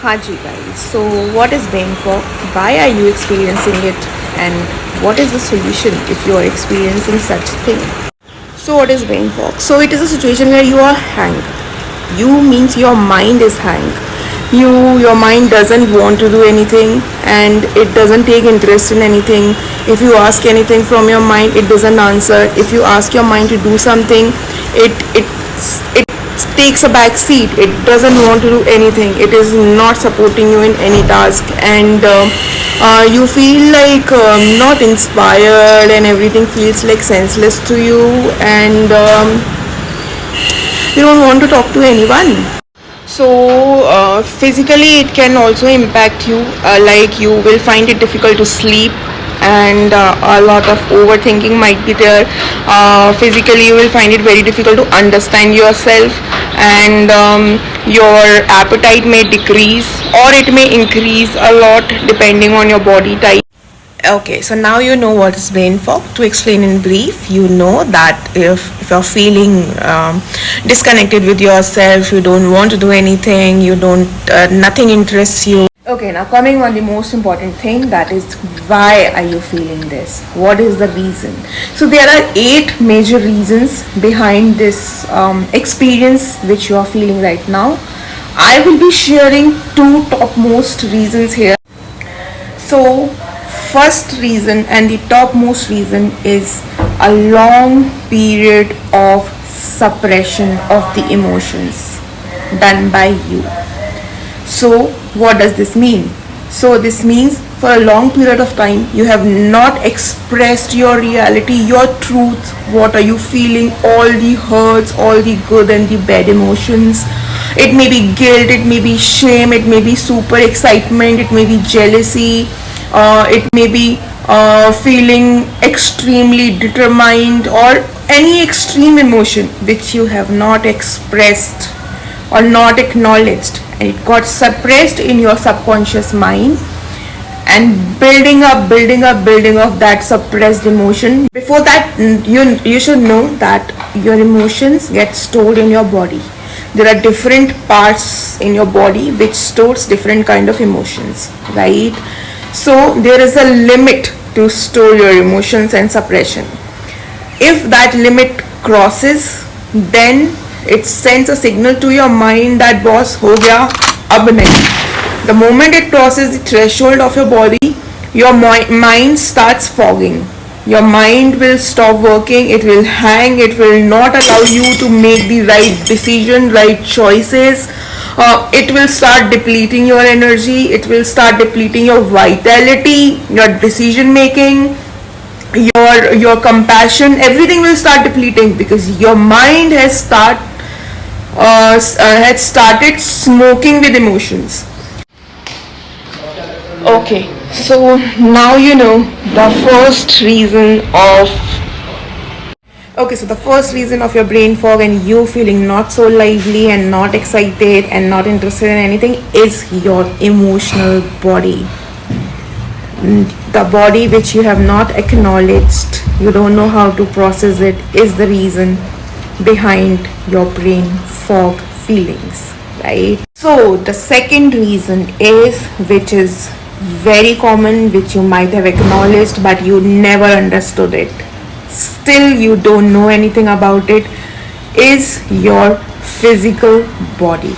Haji guys, so what is brain fog? Why are you experiencing it? And what is the solution if you are experiencing such thing? So what is brain fog? So it is a situation where you are hang. You means your mind is hang. Your mind doesn't want to do anything and it doesn't take interest in anything. If you ask anything from your mind, it doesn't answer. If you ask your mind to do something, it takes a back seat. It doesn't want to do anything. It is not supporting you in any task, and you feel like not inspired, and everything feels like senseless to you, and you don't want to talk to anyone. So physically it can also impact you, like you will find it difficult to sleep, and a lot of overthinking might be there. Physically you will find it very difficult to understand yourself, and your appetite may decrease or it may increase a lot depending on your body type. Okay, so now you know what is brain fog. To explain in brief, you know that if you're feeling disconnected with yourself, you don't want to do anything, you don't, nothing interests you. Okay, now coming on the most important thing, that is why are you feeling this? What is the reason? So there are 8 major reasons behind this experience which you are feeling right now. I will be sharing 2 topmost reasons here. So first reason and the topmost reason is a long period of suppression of the emotions done by you. So what does this mean? So this means for a long period of time you have not expressed your reality, your truth. What are you feeling? All the hurts, all the good and the bad emotions. It may be guilt, it may be shame, it may be super excitement, it may be jealousy, it may be feeling extremely determined, or any extreme emotion which you have not expressed or not acknowledged, and it got suppressed in your subconscious mind, and building up that suppressed emotion. Before that, you should know that your emotions get stored in your body. There are different parts in your body which stores different kind of emotions, right? So there is a limit to store your emotions and suppression. If that limit crosses, then it sends a signal to your mind that boss ho gaya, ab nahi. The moment it crosses the threshold of your body, your mind starts fogging. Your mind will stop working, it will hang, it will not allow you to make the right decision, right choices. It will start depleting your energy, it will start depleting your vitality, your decision making, your compassion. Everything will start depleting because your mind has started smoking with emotions. Okay, so now you know the first reason of the first reason of your brain fog and you feeling not so lively and not excited and not interested in anything is your emotional body. The body which you have not acknowledged, you don't know how to process it, is the reason behind your brain fog feelings, right? So the second reason is, which is very common, which you might have acknowledged but you never understood it, still you don't know anything about it, is your physical body.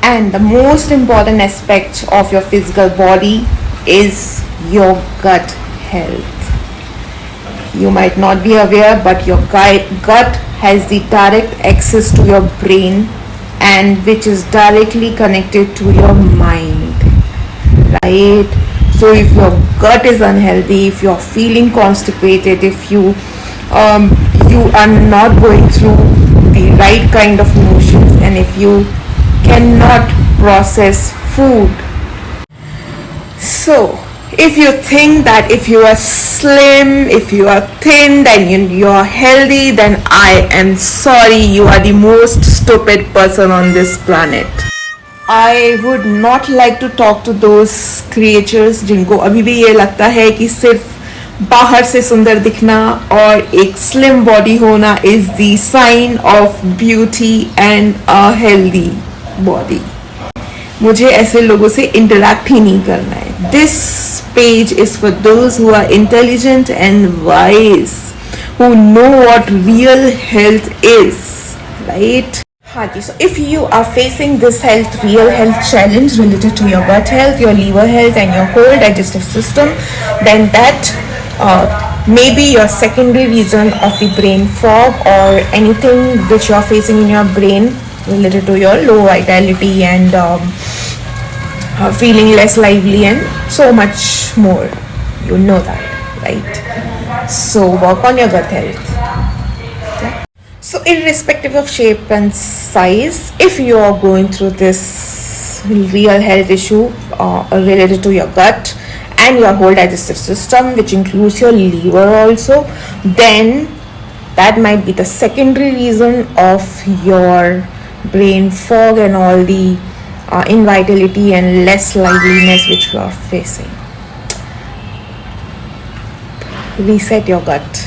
And the most important aspect of your physical body is your gut health. You might not be aware, but your gut has the direct access to your brain, and which is directly connected to your mind, right? So if your gut is unhealthy, if you're feeling constipated, if you are not going through the right kind of emotions, and if you cannot process food. So if you think that if you are slim, if you are thin, then you are healthy, then I am sorry, you are the most stupid person on this planet. I would not like to talk to those creatures जिनको अभी भी ये लगता है कि सिर्फ बाहर से सुंदर दिखना और एक slim body होना is the sign of beauty and a healthy body. मुझे ऐसे लोगों से इंटरैक्ट ही नहीं करना है. This page is for those who are intelligent and wise, who know what real health is, right? हाँ जी, so if you are facing this real health challenge related to your gut health, your liver health and your whole digestive system, then that may be your secondary reason of the brain fog or anything which you are facing in your brain related to your low vitality and feeling less lively and so much more. You know that, right? So work on your gut health. Yeah. So irrespective of shape and size, if you are going through this real health issue related to your gut and your whole digestive system, which includes your liver also, then that might be the secondary reason of your brain fog and all the invitality and less liveliness which you are facing. Reset your gut.